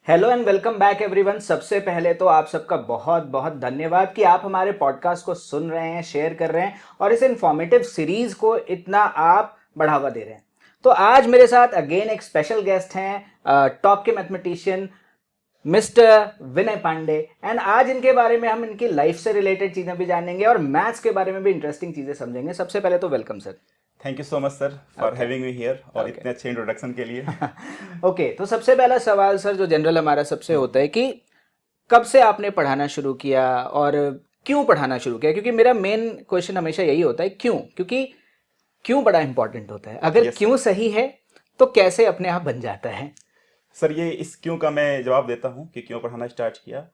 Hello and welcome back everyone. सबसे पहले तो आप सबका बहुत बहुत धन्यवाद कि आप हमारे पॉडकास्ट को सुन रहे हैं, शेयर कर रहे हैं और इस इंफॉर्मेटिव सीरीज को इतना आप बढ़ावा दे रहे हैं। तो आज मेरे साथ अगेन एक स्पेशल गेस्ट हैं, टॉप के mathematician mister Vinay Pandey. And आज इनके बारे में हम इनकी लाइफ से रिलेटेड चीजें भी जानेंगे और मैथ्स के बारे में भी इंटरेस्टिंग चीजें समझेंगे। सबसे पहले तो welcome sir. Thank you so much sir for having me here और इतने अच्छे इंट्रोडक्शन के लिए। ओके, तो सबसे पहला सवाल सर जो जनरल हमारा सबसे होता है कि कब से आपने पढ़ाना शुरू किया और क्यों पढ़ाना शुरू किया? क्योंकि मेरा मेन क्वेश्चन हमेशा यही होता है क्यों, क्योंकि क्यों बड़ा इंपॉर्टेंट होता है। अगर Yes, क्यों सही है तो कैसे अपने आप बन जाता है। सर ये इस क्यों का मैं जवाब देता हूँ कि क्यों पढ़ाना स्टार्ट किया।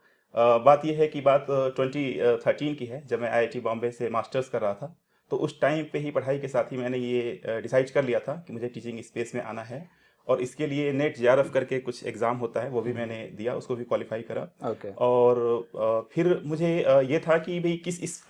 बात यह है कि बात 2013 की है, जब मैं आईआईटी बॉम्बे से मास्टर्स कर रहा था। तो उस टाइम पे ही पढ़ाई के साथ ही मैंने ये डिसाइड कर लिया था कि मुझे टीचिंग स्पेस में आना है और इसके लिए नेट जेआरएफ करके कुछ एग्ज़ाम होता है, वो भी मैंने दिया, उसको भी क्वालिफाई करा। ओके, और फिर मुझे ये था कि भाई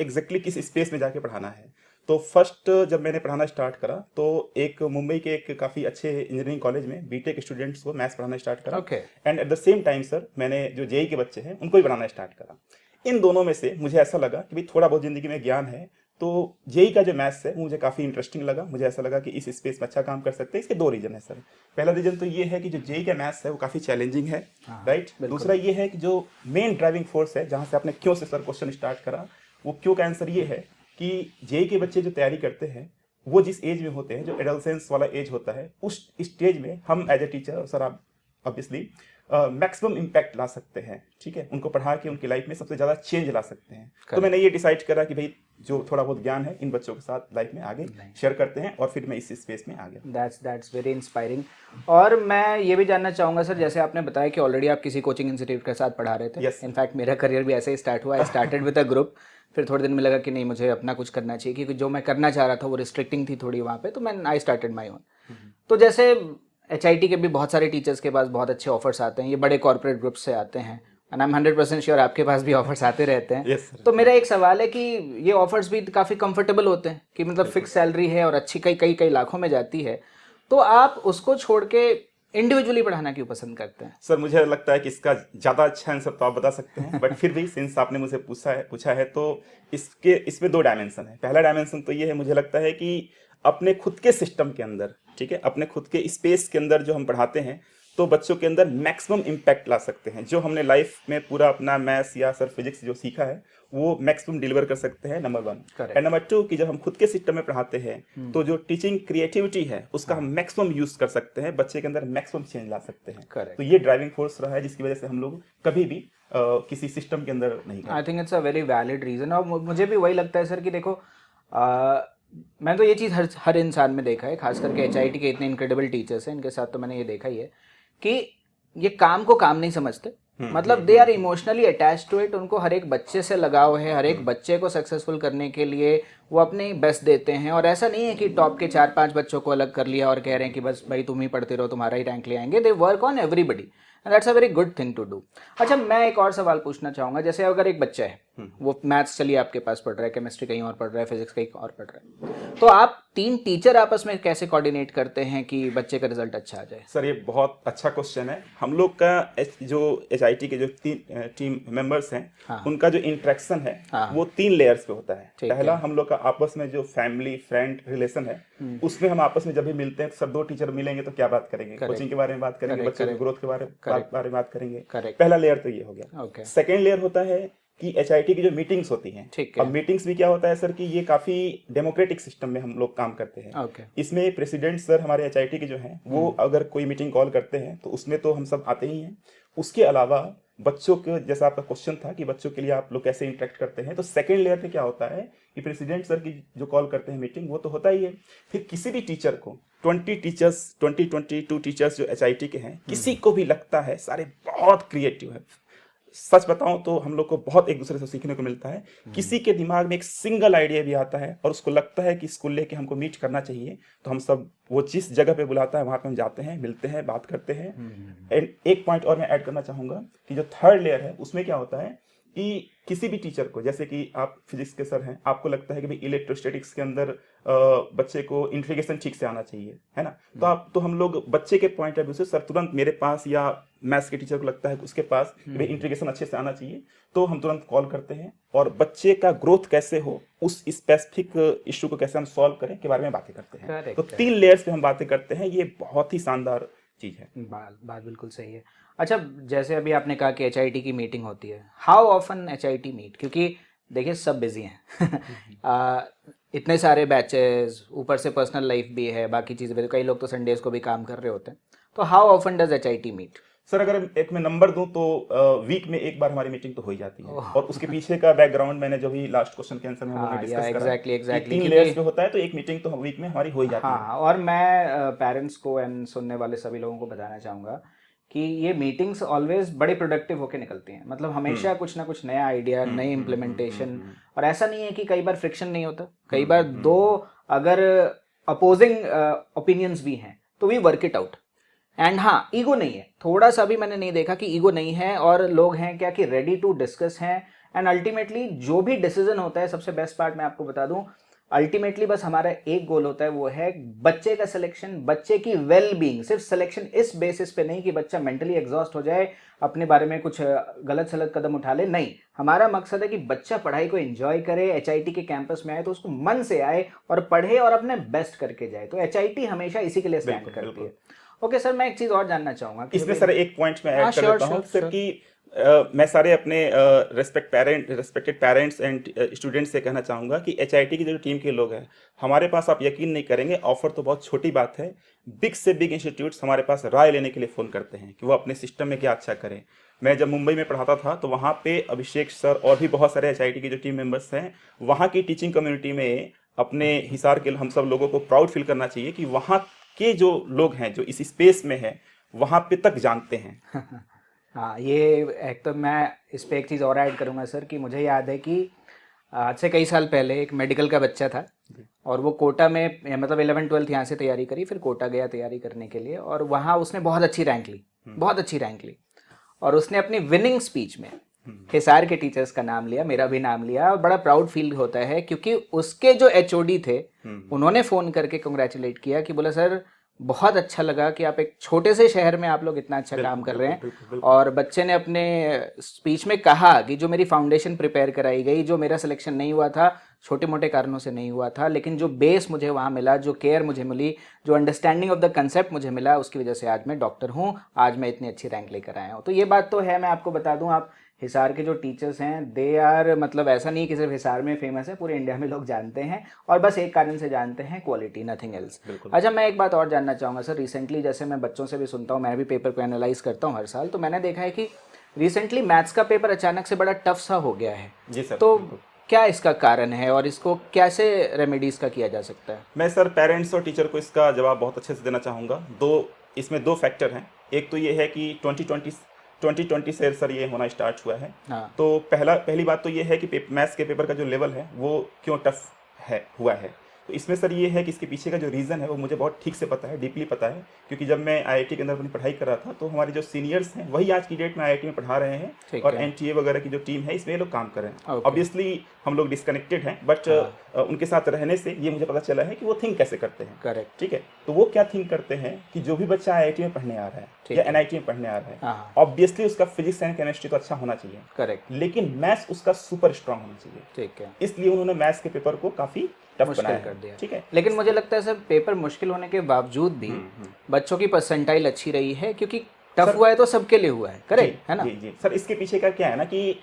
एग्जैक्टली किस स्पेस में जाके पढ़ाना है। तो फर्स्ट जब मैंने पढ़ाना स्टार्ट करा तो एक मुंबई के एक काफ़ी अच्छे इंजीनियरिंग कॉलेज में बीटेक स्टूडेंट्स को मैथ्स पढ़ाना स्टार्ट करा। Okay, and at the same time sir मैंने जो जेई के बच्चे हैं उनको भी पढ़ाना स्टार्ट करा। इन दोनों में से मुझे ऐसा लगा कि भाई थोड़ा बहुत ज़िंदगी में ज्ञान है, तो जेई का जो मैथ्स है वो मुझे काफ़ी इंटरेस्टिंग लगा। मुझे ऐसा लगा कि इस स्पेस में अच्छा काम कर सकते हैं। इसके दो रीजन है सर। पहला रीजन तो ये है कि जो जेई का मैथ्स है वो काफ़ी चैलेंजिंग है, राइट। दूसरा ये है कि जो मेन ड्राइविंग फोर्स है, जहाँ से आपने क्यों से सर क्वेश्चन स्टार्ट करा, वो क्यों का आंसर ये है कि जेई के बच्चे जो तैयारी करते हैं वो जिस एज में होते हैं, जो एडोलसेंस वाला एज होता है, उस स्टेज में हम एज ए टीचर सर आप ऑब्वियसली मैक्सिमम इम्पैक्ट ला सकते हैं। ठीक है, उनको पढ़ा के उनकी लाइफ में सबसे ज़्यादा चेंज ला सकते हैं। तो मैंने ये डिसाइड करा कि भाई जो थोड़ा बहुत ज्ञान है इन बच्चों के साथ लाइफ में आगे शेयर करते हैं, और फिर मैं इस स्पेस में आ गया। That's very inspiring. और मैं ये भी जानना चाहूँगा सर, जैसे आपने बताया कि ऑलरेडी आप किसी कोचिंग इंस्टीट्यूट के साथ पढ़ा रहे थे। Yes. इनफैक्ट मेरा करियर भी ऐसे ही स्टार्ट हुआ। I started with a group, फिर थोड़े दिन में लगा कि नहीं मुझे अपना कुछ करना चाहिए, क्योंकि जो मैं करना चाह रहा था वो रिस्ट्रिक्टिंग थी थोड़ी वहाँ पे, तो मैं आई स्टार्टेड माई ओन। तो जैसे एचआईटी के भी बहुत सारे टीचर्स के पास बहुत अच्छे ऑफर्स आते हैं, ये बड़े कॉर्पोरेट ग्रुप से आते हैं, एंड आई एम 100% श्योर आपके पास भी ऑफर्स आते रहते हैं। Yes, sir. तो मेरा एक सवाल है कि ये ऑफर्स भी काफ़ी कंफर्टेबल होते हैं कि मतलब फिक्स सैलरी है और अच्छी कई कई कई लाखों में जाती है, तो आप उसको छोड़ के इंडिविजुअली पढ़ाना क्यों पसंद करते हैं? सर मुझे लगता है कि इसका ज़्यादा अच्छा आंसर तो आप बता सकते हैं, बट फिर भी सिंस आपने मुझे पूछा है तो इसमें दो डायमेंशन है। पहला डायमेंशन तो ये है, मुझे लगता है कि अपने खुद के सिस्टम के अंदर, ठीक है, अपने खुद के स्पेस के अंदर जो हम पढ़ाते हैं तो बच्चों के अंदर मैक्सिमम इम्पैक्ट ला सकते हैं। जो हमने लाइफ में पूरा अपना मैथ्स या सर फिजिक्स जो सीखा है वो मैक्सिमम डिलीवर कर सकते हैं, number one. Correct. And number two कि जब हम खुद के सिस्टम में पढ़ाते हैं तो जो टीचिंग क्रिएटिविटी है उसका हम मैक्सिमम यूज कर सकते हैं, बच्चे के अंदर मैक्सिमम चेंज ला सकते हैं। Correct. तो ये ड्राइविंग फोर्स रहा है जिसकी वजह से हम लोग कभी भी किसी सिस्टम के अंदर नहीं गए। I think it's a very valid reason. और मुझे भी वही लगता है सर कि देखो, मैं तो ये चीज़ हर इंसान में देखा है, खास करके एचआईटी के इतने इनक्रेडिबल टीचर्स हैं, इनके साथ तो मैंने ये देखा ही है कि ये काम को काम नहीं समझते। मतलब they are emotionally attach to it. उनको हर एक बच्चे से लगाव है, हर एक बच्चे को सक्सेसफुल करने के लिए वो अपने बेस्ट देते हैं। और ऐसा नहीं है कि टॉप के 4-5 बच्चों को अलग कर लिया और कह रहे हैं कि बस भाई तुम ही पढ़ते रहो, तुम्हारा ही रैंक ले आएंगे। They work on everybody and that's a very good thing to do. अच्छा, मैं एक और सवाल पूछना चाहूँगा। जैसे अगर एक बच्चा है, वो मैथ्स चलिए आपके पास पढ़ रहा है, केमिस्ट्री कहीं और पढ़ रहा है, फिजिक्स कहीं और पढ़ रहा है, तो आप 3 टीचर आपस में कैसे कोऑर्डिनेट करते हैं कि बच्चे का रिजल्ट अच्छा आ जाए? सर ये बहुत अच्छा क्वेश्चन है। हम लोग का जो एचआईटी के जो टीम मेंबर्स हैं, हाँ, उनका जो इंटरेक्शन है हाँ, वो 3 लेयर्स पे होता है। ठीक पहला है। हम लोग का आपस में जो फैमिली फ्रेंड रिलेशन है, उसमें हम आपस में जब भी मिलते हैं तो सब 2 टीचर मिलेंगे तो क्या बात करेंगे, कोचिंग के बारे में बात करेंगे, बच्चों की ग्रोथ के बारे में बात करेंगे। करेक्ट। पहला लेयर तो ये हो गया। ओके, सेकेंड लेयर होता है कि एचआईटी की जो मीटिंग्स होती हैं। ठीक है। अब मीटिंग्स भी क्या होता है सर कि ये काफ़ी डेमोक्रेटिक सिस्टम में हम लोग काम करते हैं। ओके, इसमें प्रेसिडेंट सर हमारे एचआईटी के जो हैं वो अगर कोई मीटिंग कॉल करते हैं तो उसमें तो हम सब आते ही हैं। उसके अलावा बच्चों के, जैसा आपका क्वेश्चन था कि बच्चों के लिए आप लोग कैसे इंटरेक्ट करते हैं, तो सेकंड लेयर पे क्या होता है कि प्रेसिडेंट सर की जो कॉल करते हैं मीटिंग, वो तो होता ही है। फिर किसी भी टीचर को 22 टीचर्स जो एचआईटी के हैं, किसी को भी लगता है सारे बहुत क्रिएटिव है, सच बताऊं तो हम लोग को बहुत एक दूसरे से सीखने को मिलता है। किसी के दिमाग में एक सिंगल आइडिया भी आता है और उसको लगता है कि इसको लेके हमको मीट करना चाहिए, तो हम सब वो जिस जगह पे बुलाता है वहाँ पे हम जाते हैं, मिलते हैं, बात करते हैं। एंड एक पॉइंट और मैं ऐड करना चाहूँगा कि जो थर्ड लेयर है उसमें क्या होता है कि किसी भी टीचर को, जैसे कि आप फिजिक्स के सर हैं, आपको लगता है कि भाई इलेक्ट्रोस्टैटिक्स के अंदर बच्चे को इंटीग्रेशन ठीक से आना चाहिए, है ना, तो हम लोग बच्चे के पॉइंट ऑफ व्यू से सर तुरंत मेरे पास, या मैथ्स के टीचर को लगता है कि उसके पास कि भाई इंटीग्रेशन अच्छे से आना चाहिए, तो हम तुरंत कॉल करते हैं और बच्चे का ग्रोथ कैसे हो, उस स्पेसिफिक इशू को कैसे हम सॉल्व करें के बारे में बातें करते हैं। Correct, तो 3 लेयर्स पे हम बातें करते हैं, ये बहुत ही शानदार चीज है। बात बिल्कुल सही है। अच्छा, जैसे अभी आपने कहा कि एचआईटी की मीटिंग होती है, हाउ ऑफन एचआईटी मीट? क्योंकि देखिए सब बिजी हैं इतने सारे बैचेस, ऊपर से पर्सनल लाइफ भी है, बाकी चीज़ें भी, कई लोग तो संडेज को भी काम कर रहे होते हैं, तो how often does HIT meet? Sir अगर एक मैं नंबर दूं तो वीक में एक बार हमारी मीटिंग तो हो ही जाती है, और उसके पीछे का बैकग्राउंड मैंने जो भी लास्ट क्वेश्चन के आंसर में हम लोगों ने डिस्कस करा, एग्जैक्टली 3 लेयर्स पे होता है, तो एक मीटिंग तो वीक में हमारी हो ही जाती है। हाँ, और मैं पेरेंट्स को एंड सुनने वाले सभी लोगों को बताना चाहूँगा कि ये मीटिंग्स ऑलवेज बड़े प्रोडक्टिव होके निकलती हैं। मतलब हमेशा कुछ ना कुछ नया आइडिया, नई इम्प्लीमेंटेशन, और ऐसा नहीं है कि कई बार फ्रिक्शन नहीं होता, कई बार दो अगर अपोजिंग ओपिनियंस भी हैं तो we work it out. And हाँ, ईगो नहीं है, थोड़ा सा भी मैंने नहीं देखा कि ईगो नहीं है, और लोग हैं क्या कि रेडी टू डिस्कस हैं। एंड अल्टीमेटली जो भी डिसीजन होता है, सबसे बेस्ट पार्ट मैं आपको बता दूं, अल्टीमेटली बस हमारा एक गोल होता है, वो है बच्चे का सिलेक्शन, बच्चे की वेल बीइंग। सिर्फ सिलेक्शन इस बेसिस पे नहीं कि बच्चा मेंटली एग्जॉस्ट हो जाए, अपने बारे में कुछ गलत सलत कदम उठा ले, नहीं। हमारा मकसद है कि बच्चा पढ़ाई को एंजॉय करे, एचआईटी के कैंपस में आए तो उसको मन से आए और पढ़े और अपने बेस्ट करके जाए। तो एचआईटी हमेशा इसी के लिए स्टैंड करती है। ओके सर, मैं एक चीज और जानना चाहूंगा इसमें सर, एक पॉइंट मैं ऐड कर देता हूं सर कि मैं सारे अपने रेस्पेक्टेड पेरेंट्स एंड स्टूडेंट्स से कहना चाहूँगा कि एचआईटी की जो टीम के लोग हैं, हमारे पास, आप यकीन नहीं करेंगे, ऑफर तो बहुत छोटी बात है, बिग से बिग इंस्टीट्यूट्स हमारे पास राय लेने के लिए फ़ोन करते हैं कि वो अपने सिस्टम में क्या अच्छा करें। मैं जब मुंबई में पढ़ाता था तो वहाँ पे अभिषेक सर और भी बहुत सारे एचआईटी के जो टीम मेंबर्स हैं, वहाँ की टीचिंग कम्युनिटी में अपने हिसार के हम सब लोगों को प्राउड फील करना चाहिए कि वहाँ के जो लोग हैं, जो इस स्पेस में हैं, वहाँ पे तक जानते हैं। हाँ, ये एक तो मैं इस पे एक चीज़ और ऐड करूँगा सर कि मुझे याद है कि आज से कई साल पहले एक मेडिकल का बच्चा था, और वो कोटा में, मतलब 11th-12th यहाँ से तैयारी करी, फिर कोटा गया तैयारी करने के लिए, और वहाँ उसने बहुत अच्छी रैंक ली, बहुत अच्छी रैंक ली, और उसने अपनी विनिंग स्पीच में हिसार के टीचर्स का नाम लिया, मेरा भी नाम लिया, और बड़ा प्राउड फील होता है क्योंकि उसके जो एचओडी थे उन्होंने फ़ोन करके कंग्रेचुलेट किया कि बोला सर बहुत अच्छा लगा कि आप एक छोटे से शहर में आप लोग इतना अच्छा काम कर रहे हैं। और बच्चे ने अपने स्पीच में कहा कि जो मेरी फाउंडेशन प्रिपेयर कराई गई, जो मेरा सिलेक्शन नहीं हुआ था, छोटे मोटे कारणों से नहीं हुआ था, लेकिन जो बेस मुझे वहाँ मिला, जो केयर मुझे मिली, जो अंडरस्टैंडिंग ऑफ द कंसेप्ट मुझे मिला, उसकी वजह से आज मैं डॉक्टर हूँ, आज मैं इतनी अच्छी रैंक लेकर आया हूँ। तो ये बात तो है। मैं आपको बता दूँ, आप हिसार के जो टीचर्स हैं, दे आर, मतलब ऐसा नहीं कि सिर्फ हिसार में फेमस है, पूरे इंडिया में लोग जानते हैं, और बस एक कारण से जानते हैं, क्वालिटी, नथिंग एल्स। अच्छा, मैं एक बात और जानना चाहूँगा सर, रिसेंटली जैसे मैं बच्चों से भी सुनता हूँ, मैं भी पेपर को एनालाइज करता हूँ हर साल, तो मैंने देखा है कि रिसेंटली मैथ्स का पेपर अचानक से बड़ा टफ सा हो गया है। जी सर। तो क्या इसका कारण है और इसको कैसे रेमेडीज का किया जा सकता है? मैं सर पेरेंट्स और टीचर को इसका जवाब बहुत अच्छे से देना चाहूँगा। इसमें दो फैक्टर हैं। एक तो ये है कि 2020 से सर ये होना स्टार्ट हुआ है। हाँ। तो पहली बात तो ये है कि मैथ्स के पेपर का जो लेवल है वो क्यों टफ हुआ है। तो इसमें सर ये है कि इसके पीछे का जो रीज़न है वो मुझे बहुत ठीक से पता है, डीपली पता है, क्योंकि जब मैं आईआईटी के अंदर अपनी पढ़ाई कर रहा था तो हमारे जो सीनियर्स हैं वही आज की डेट में आईआईटी में पढ़ा रहे हैं, और एनटीए वगैरह की जो टीम है इसमें ये लोग काम कर रहे हैं। ऑब्वियसली हम लोग डिस्कनेक्टेड हैं, बट उनके साथ रहने से ये मुझे पता चला है कि वो थिंक कैसे करते हैं। करेक्ट। ठीक है, तो वो क्या थिंक करते हैं कि जो भी बच्चा आईआईटी में पढ़ने आ रहा है या एनआईटी में पढ़ने आ रहा है, ऑब्वियसली उसका फिजिक्स एंड केमिस्ट्री तो अच्छा होना चाहिए। करेक्ट। लेकिन मैथ्स उसका सुपर स्ट्रांग होना चाहिए। ठीक है। इसलिए उन्होंने मैथ्स के पेपर को काफ़ी टफ बनाया कर दिया। ठीक है, लेकिन मुझे लगता है सर पेपर मुश्किल होने के बावजूद भी बच्चों की परसेंटाइल अच्छी रही है, क्योंकि टफ हुआ है तो सबके लिए हुआ है। करेक्ट है ना? जी सर, इसके पीछे का क्या है ना कि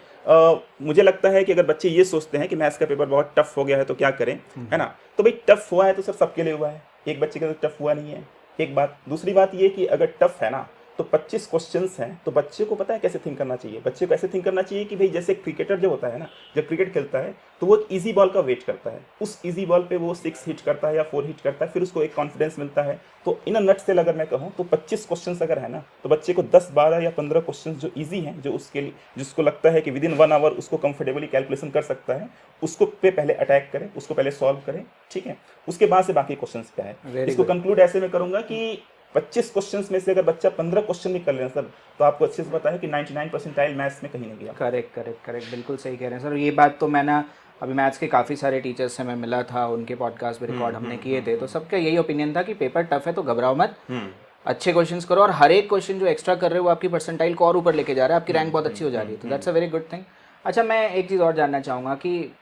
मुझे लगता है कि अगर बच्चे ये सोचते हैं कि मैथ्स का पेपर बहुत टफ हो गया है तो क्या करें, है ना, तो भाई टफ हुआ है तो सर सबके लिए हुआ है, एक बच्चे का तो टफ हुआ नहीं है। एक बात। दूसरी बात ये कि अगर टफ है ना तो 25 क्वेश्चंस हैं, तो बच्चे को पता है कैसे थिंक करना चाहिए। बच्चे को ऐसे थिंक करना चाहिए कि भाई जैसे क्रिकेटर जो होता है ना, जब क्रिकेट खेलता है तो वो एक इजी बॉल का वेट करता है, उस इजी बॉल पे वो 6 हिट करता है या 4 हिट करता है, फिर उसको एक कॉन्फिडेंस मिलता है। तो इन नट से अगर मैं कहूँ तो 25 क्वेश्चंस अगर है ना, तो बच्चे को 10, 12 या 15 क्वेश्चंस जो ईजी हैं, जो उसके लिए जिसको लगता है कि विद इन 1 आवर उसको कंफर्टेबली कैलकुलेशन कर सकता है, उसको पे पहले अटैक करें, उसको पहले सॉल्व करें। ठीक है, उसके बाद से बाकी क्वेश्चंस पे है। इसको कंक्लूड ऐसे में करूँगा कि 25 क्वेश्चंस में से अगर बच्चा 15 क्वेश्चन भी कर लेना सर, तो आपको अच्छे से पता है कि 99 परसेंटाइल मैथ्स में कहीं नहीं गया। करेक्ट करेक्ट करेक्ट, बिल्कुल सही कह रहे हैं सर। ये बात तो मैं ना अभी मैथ्स के काफ़ी सारे टीचर्स से मैं मिला था, उनके पॉडकास्ट भी रिकॉर्ड हमने किए थे, तो सबका यही ओपिनियन था कि पेपर टफ है तो घबराओ मत, अच्छे क्वेश्चंस करो, और हर एक क्वेश्चन जो एक्स्ट्रा कर रहे हो वो आपकी परसेंटाइल को और ऊपर लेके जा रहा है, आपकी रैंक बहुत अच्छी हो जा रही है, तो that's a very good thing. अच्छा, मैं एक चीज़ और जानना चाहूँगा कि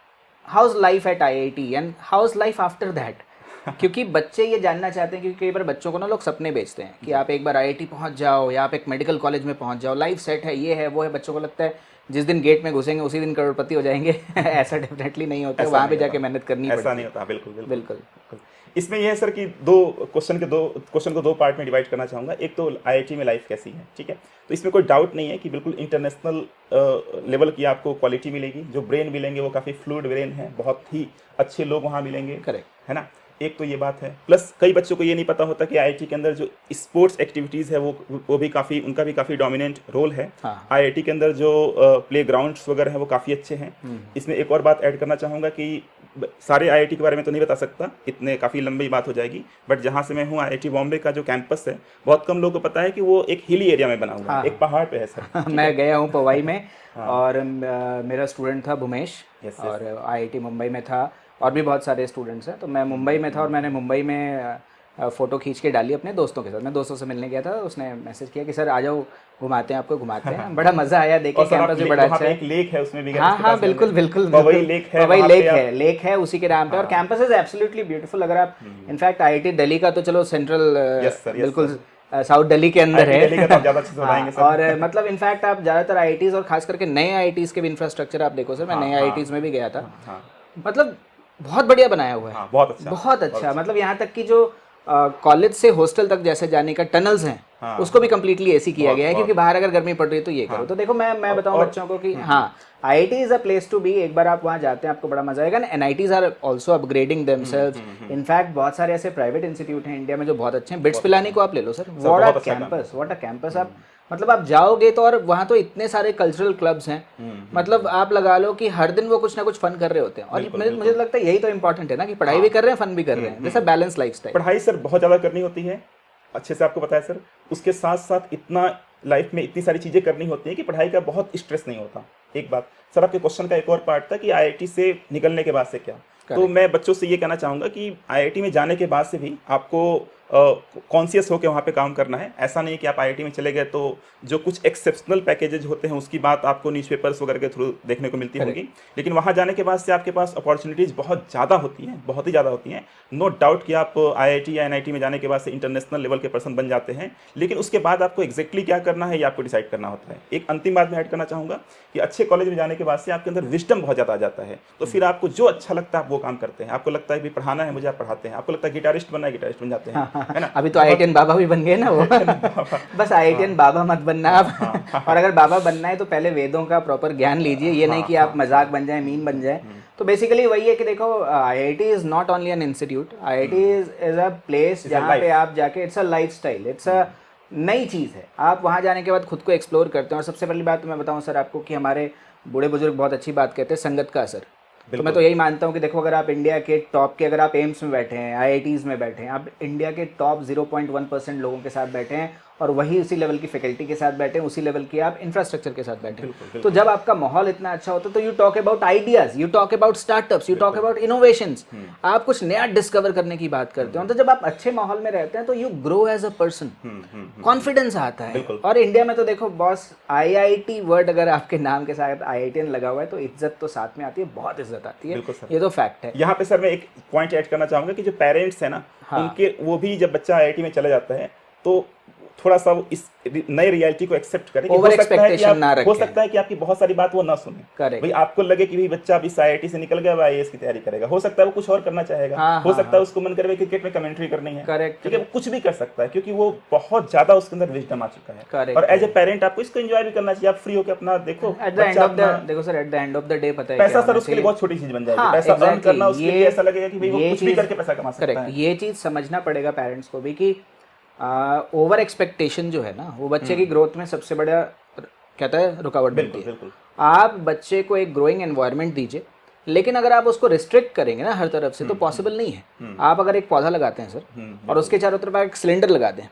how is life at IIT and how is life after that, क्योंकि बच्चे ये जानना चाहते हैं, क्योंकि कई बार बच्चों को ना लोग सपने बेचते हैं कि आप एक बार IIT पहुंच जाओ या आप एक मेडिकल कॉलेज में पहुंच जाओ, लाइफ सेट है, ये है वो है। बच्चों को लगता है जिस दिन गेट में घुसेंगे उसी दिन करोड़पति हो जाएंगे। ऐसा डेफिनेटली नहीं होता है, वहाँ पे जाके मेहनत करनी पड़ती है। ऐसा नहीं होता, बिल्कुल बिल्कुल बिल्कुल। इसमें यह है सर कि दो क्वेश्चन को दो पार्ट में डिवाइड करना चाहूँगा। एक तो IIT में लाइफ कैसी है, ठीक है, तो इसमें कोई डाउट नहीं है कि बिल्कुल इंटरनेशनल लेवल की आपको क्वालिटी मिलेगी। जो ब्रेन मिलेंगे वो काफ़ी फ्लूइड ब्रेन है, बहुत ही अच्छे लोग वहाँ मिलेंगे, करेक्ट है ना। एक तो ये बात है, प्लस कई बच्चों को ये नहीं पता होता कि IIT के अंदर जो स्पोर्ट्स एक्टिविटीज़ है वो भी काफ़ी, उनका भी काफ़ी डोमिनेंट रोल है। हाँ। IIT के अंदर जो प्ले ग्राउंड्स वगैरह हैं वो काफ़ी अच्छे हैं। इसमें एक और बात ऐड करना चाहूँगा कि सारे IIT के बारे में तो नहीं बता सकता, इतने काफ़ी लंबी बात हो जाएगी, बट जहाँ से मैं हूँ IIT बॉम्बे का जो कैंपस है, बहुत कम लोगों को पता है कि वो एक हिली एरिया में बना हुआ है, एक पहाड़ पे है सर। मैं गया हूँ पवाई में, और मेरा स्टूडेंट था भूमेश, और IIT मुंबई में था, और भी बहुत सारे स्टूडेंट्स हैं। तो मैं मुंबई में था और मैंने मुंबई में फ़ोटो खींच के डाली अपने दोस्तों के साथ। मैं दोस्तों से मिलने गया था, उसने मैसेज किया कि सर आ जाओ, घुमाते हैं आपको, घुमाते हैं। बड़ा मज़ा आया, देखे कैंपस भी बड़ा अच्छा है। एक लेक है उसमें भी, हाँ हाँ बिल्कुल बिल्कुल, वही लेक है, वही लेक है उसी के नाम पे, और कैंपस इज एब्सोल्युटली ब्यूटीफुल। अगर आप इनफैक्ट IIT दिल्ली का तो चलो सेंट्रल बिल्कुल साउथ दिल्ली के अंदर है, और मतलब इनफैक्ट आप ज़्यादातर IITs और खास करके नए IITs के भी इंफ्रास्ट्रक्चर आप देखो सर, मैं नए IITs में भी गया था, मतलब बहुत बढ़िया बनाया हुआ है, बहुत अच्छा। मतलब यहाँ तक कि जो कॉलेज से हॉस्टल तक जैसे जाने का टनल्स हैं, उसको भी कम्प्लीटली ऐसी किया गया है, क्योंकि बाहर अगर गर्मी पड़ रही है तो ये करो। तो देखो मैं बताऊँ बच्चों को कि हाँ, IIT is a place to be. एक बार आप वहाँ जाते हैं आपको बड़ा मजा आएगा। NITs are also upgrading themselves. In fact बहुत सारे ऐसे प्राइवेट इंस्टीट्यूट हैं इंडिया में जो बहुत अच्छे हैं। बिट्स पिलानी को आप ले लो सर, व्हाट अ कैंपस। आप मतलब आप जाओगे तो, और वहाँ तो इतने सारे कल्चरल क्लब्स हैं, मतलब आप लगा लो कि हर दिन वो कुछ ना कुछ फन कर रहे होते हैं, और मुझे लगता है यही तो इंपॉर्टेंट है ना, कि पढ़ाई भी कर रहे हैं, फन भी कर रहे हैं, जैसा बैलेंस लाइफस्टाइल। पढ़ाई सर बहुत ज़्यादा करनी होती है, अच्छे से आपको पता है सर। उसके साथ साथ इतना लाइफ में इतनी सारी चीज़ें करनी होती हैं कि पढ़ाई का बहुत स्ट्रेस नहीं होता। एक बात सर, आपके क्वेश्चन का एक और पार्ट था कि IIT से निकलने के बाद से क्या, तो मैं बच्चों से ये कहना चाहूँगा कि IIT में जाने के बाद से भी आपको कॉन्शियस होकर वहाँ पे काम करना है। ऐसा नहीं कि आप IIT में चले गए तो जो कुछ एक्सेप्शनल पैकेजेज होते हैं उसकी बात आपको न्यूज़पेपर्स वगैरह के थ्रू देखने को मिलती होगी, लेकिन वहाँ जाने के बाद से आपके पास अपॉर्चुनिटीज़ बहुत ज़्यादा होती हैं, बहुत ही ज़्यादा होती हैं। नो डाउट कि आप IIT या NIT में जाने के बाद से इंटरनेशनल लेवल के पर्सन बन जाते हैं, लेकिन उसके बाद आपको एग्जैक्टली क्या करना है ये आपको डिसाइड करना होता है। एक अंतिम बात मैं ऐड करना चाहूँगा कि अच्छे कॉलेज में जाने के बाद से आपके अंदर विजडम बहुत ज़्यादा आ जाता है, तो फिर आपको जो अच्छा लगता है आप वो काम करते हैं। आपको लगता है कि पढ़ाना है मुझे, आप पढ़ाते हैं। आपको लगता है गिटारिस्ट बनना है, गिटारिस्ट बन जाते हैं, है ना। अभी तो IITian बाबा भी बन गए ना वो। बस IITian बाबा मत बनना आप। और अगर बाबा बनना है तो पहले वेदों का प्रॉपर ज्ञान लीजिए, ये नहीं कि आप मजाक बन जाए, मीम बन जाए। तो बेसिकली वही है कि देखो, IIT is not only an institute, IIT is a place जहाँ पे आप जाके, it's a life style, it's a नई चीज़ है। आप वहाँ जाने के बाद खुद को एक्सप्लोर करते हैं। और सबसे पहली बात तो मैं बताऊँ सर आपको कि हमारे बूढ़े बुजुर्ग बहुत अच्छी बात कहते हैं, संगत का असर। तो मैं तो यही मानता हूँ कि देखो, अगर आप इंडिया के टॉप के, अगर आप एम्स में बैठे हैं, IITs में बैठे हैं, आप इंडिया के टॉप 0.1% लोगों के साथ बैठे हैं, और वही उसी लेवल की फैकल्टी के साथ बैठे हैं, उसी लेवल की आप इंफ्रास्ट्रक्चर के साथ बैठे हैं। तो जब आपका माहौल इतना अच्छा होता है तो you talk about ideas, you talk about startups, you talk about innovations, आप कुछ नया डिस्कवर करने की बात करते हो। तो जब आप अच्छे माहौल में रहते हैं तो you grow as a person, confidence आता है। और इंडिया में तो देखो बॉस, IIT वर्ड अगर आपके नाम के साथ IITian लगा हुआ है तो इज्जत तो साथ में आती है, बहुत इज्जत आती है, ये तो फैक्ट है। यहाँ पे सर मैं एक पॉइंट ऐड करना चाहूँगा कि जो पेरेंट्स हैं ना, उनके, वो भी जब बच्चा IIT में चला जाता है तो थोड़ा सा इस नई रियलिटी को एक्सेप्ट करें। ओवर एक्सपेक्टेशन ना रखें। हो सकता है कि आपकी बहुत सारी बात वो ना सुने, भाई आपको लगे कि भाई बच्चा अभी IIT से निकल गया, IAS की तैयारी करेगा, हो सकता है वो कुछ और करना चाहेगा, हो सकता है उसको मन करे क्रिकेट में कमेंट्री करनी है, ठीक है, वो कुछ भी कर सकता है, क्योंकि वो बहुत ज्यादा उसके अंदर विजडम आ चुका है। और एज ए पेरेंट आपको इसको एंजॉय भी करना चाहिए। आप फ्री होकर अपना देखो, देखो sir, at the end of the day पता है पैसा सर उसके लिए बहुत छोटी चीज बन जाएगी, पैसा अर्न करना उसके लिए ऐसा लगेगा कि भाई वो कुछ भी करके पैसा कमा सकता है। ये चीज समझना पड़ेगा पेरेंट्स को भी कि ओवर एक्सपेक्टेशन जो है ना, वो बच्चे की ग्रोथ में सबसे बड़ा कहता है रुकावट बनती है। आप बच्चे को एक ग्रोइंग एनवायरनमेंट दीजिए, लेकिन अगर आप उसको रिस्ट्रिक्ट करेंगे ना हर तरफ से तो पॉसिबल नहीं है। आप अगर एक पौधा लगाते हैं सर और उसके चारों तरफ एक सिलेंडर लगा दें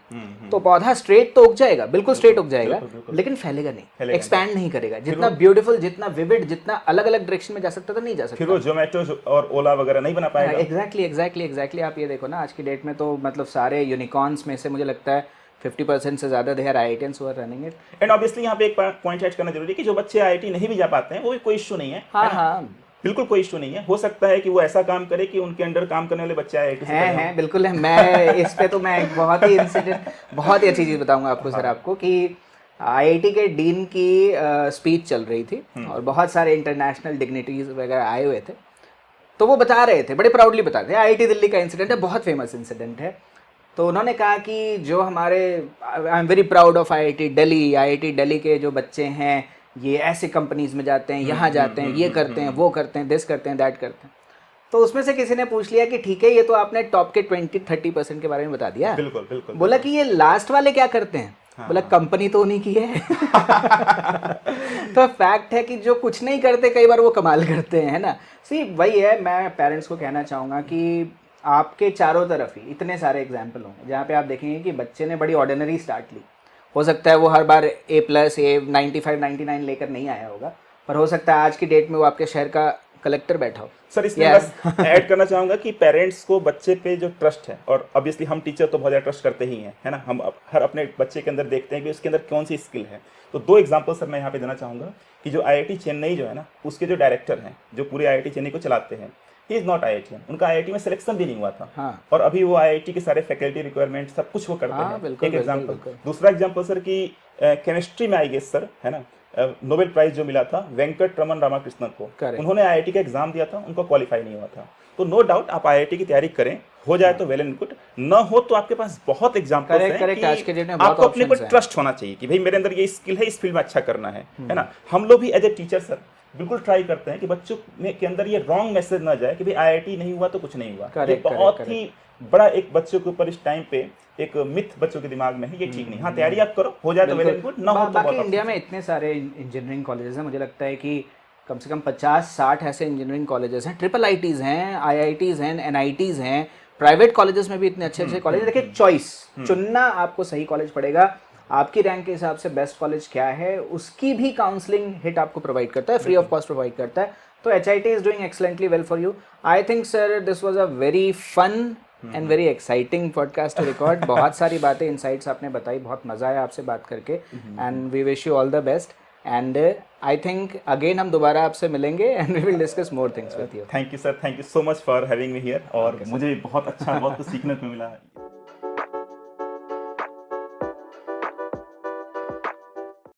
तो पौधा स्ट्रेट तो उग जाएगा, बिल्कुल स्ट्रेट उग जाएगा, लेकिन फैलेगा नहीं, एक्सपैंड नहीं करेगा। जितना ब्यूटीफुल, जितना विविड, जितना अलग अलग डायरेक्शन में जा सकता था नहीं जा सकता। फिर वो जोमेटो और ओला वगैरह नहीं बना पाएगा। एग्जैक्टली आप ये देखो ना आज की डेट में तो मतलब सारे यूनिकॉर्न्स में से मुझे लगता है 50% से ज़्यादा they are IITians who are running it। And obviously यहाँ पे एक पॉइंट ऐड करना जरूरी है कि जो बच्चे IIT नहीं भी जा पाते हैं वो भी कोई इशू नहीं है। हाँ, बिल्कुल कोई इशू नहीं है। हो सकता है कि वो ऐसा काम करे कि उनके अंडर काम करने वाले बच्चे IIT से हैं बिल्कुल है। मैं इस पे तो मैं एक बहुत ही अच्छी चीज़ बताऊंगा आपको सर, आपको कि IIT के डीन की स्पीच चल रही थी और बहुत सारे इंटरनेशनल डिग्निटीज वगैरह आए हुए थे, तो वो बता रहे थे, बड़े प्राउडली बता रहे थे, IIT दिल्ली का इंसिडेंट है, बहुत फेमस इंसिडेंट है। तो उन्होंने कहा कि जो हमारे I am very proud of IIT Delhi के जो बच्चे हैं ये ऐसे कंपनीज में जाते हैं, यहाँ जाते हैं, ये करते हैं, वो करते हैं, दिस करते हैं, दैट करते हैं। तो उसमें से किसी ने पूछ लिया कि ठीक है ये तो आपने टॉप के 20-30% के बारे में बता दिया, बिल्कुल बोला कि ये लास्ट वाले क्या करते हैं? बोला कंपनी तो उन्हीं की है। तो फैक्ट है कि जो कुछ नहीं करते कई बार वो कमाल करते हैं, है ना। सी वही है, मैं पेरेंट्स को कहना चाहूँगा कि आपके चारों तरफ ही इतने सारे एग्जाम्पल होंगे जहाँ पे आप देखेंगे कि बच्चे ने बड़ी ऑर्डिनरी स्टार्ट ली। हो सकता है वो हर बार A+, A 95-99 लेकर नहीं आया होगा, पर हो सकता है आज की डेट में वो आपके शहर का कलेक्टर बैठा हो। सर इसमें बस ऐड करना चाहूँगा कि पेरेंट्स को बच्चे पे जो ट्रस्ट है, और ऑब्वियसली हम टीचर तो बहुत ज़्यादा ट्रस्ट करते ही हैं, है ना। हम हर अपने बच्चे के अंदर देखते हैं कि उसके अंदर कौन सी स्किल है। तो 2 एग्जाम्पल सर मैं यहाँ पे देना चाहूँगा कि जो IIT चेन्नई जो है ना, उसके जो डायरेक्टर हैं जो पूरे IIT चेन्नई को चलाते हैं, ही इज़ नॉट IITian, उनका IIT में सिलेक्शन भी नहीं हुआ था। हाँ। और अभी वो IIT के सारे फैकल्टी रिक्वायरमेंट सब कुछ वो करते हैं। एक एग्जाम्पल। दूसरा एग्जाम्पल सर कि केमिस्ट्री में आई गेस सर, है ना, नोबेल प्राइज जो मिला था वेंकट रमन रामाकृष्णन को, उन्होंने IIT का एग्जाम दिया था, उनको क्वालिफाई नहीं हुआ था। तो नो डाउट आप IIT की तैयारी करें, हो जाए तो वेल एंड गुड, न हो तो आपके पास बहुत एग्जाम्पल हैं कि आज के डेट में आपको अपने को ट्रस्ट होना चाहिए कि भाई मेरे अंदर ये स्किल है, इस फील्ड में अच्छा करना है ना। हम लोग भी एज ए टीचर सर बिल्कुल ट्राई करते हैं कि बच्चों के अंदर ये रॉन्ग मैसेज ना जाए कि भाई IIT नहीं हुआ तो कुछ नहीं हुआ। ये बहुत ही बड़ा एक बच्चों के ऊपर इस टाइम पे एक मिथ बच्चों के दिमाग में है, ये ठीक नहीं। हाँ, तैयारी आप करो, हो जाए तो वेल एंड गुड, ना हो तो बाकी इंडिया में इतने सारे इंजीनियरिंग कॉलेजेस हैं, मुझे लगता है कि कम से कम 50-60 ऐसे इंजीनियरिंग कॉलेजेस हैं, IIITs हैं, IITs हैं, NITs हैं, प्राइवेट कॉलेजेस में भी इतने अच्छे कॉलेज। देखिए चॉइस चुनना, आपको सही कॉलेज पड़ेगा, आपकी रैंक के हिसाब से बेस्ट कॉलेज क्या है उसकी भी काउंसलिंग हिट आपको प्रोवाइड करता है, फ्री ऑफ कॉस्ट प्रोवाइड करता है। तो HIT is doing excellently well for you. I think sir this was a very fun and very exciting podcast to record. बहुत सारी बातें, इनसाइट्स आपने बताई, बहुत मजा आया आपसे बात करके, and we wish you all the best. And I think again हम दोबारा आपसे मिलेंगे and we will discuss more things with you. Thank you sir, thank you so much for having me here. और मुझे बहुत अच्छा, बहुत कुछ सीखने को मिला।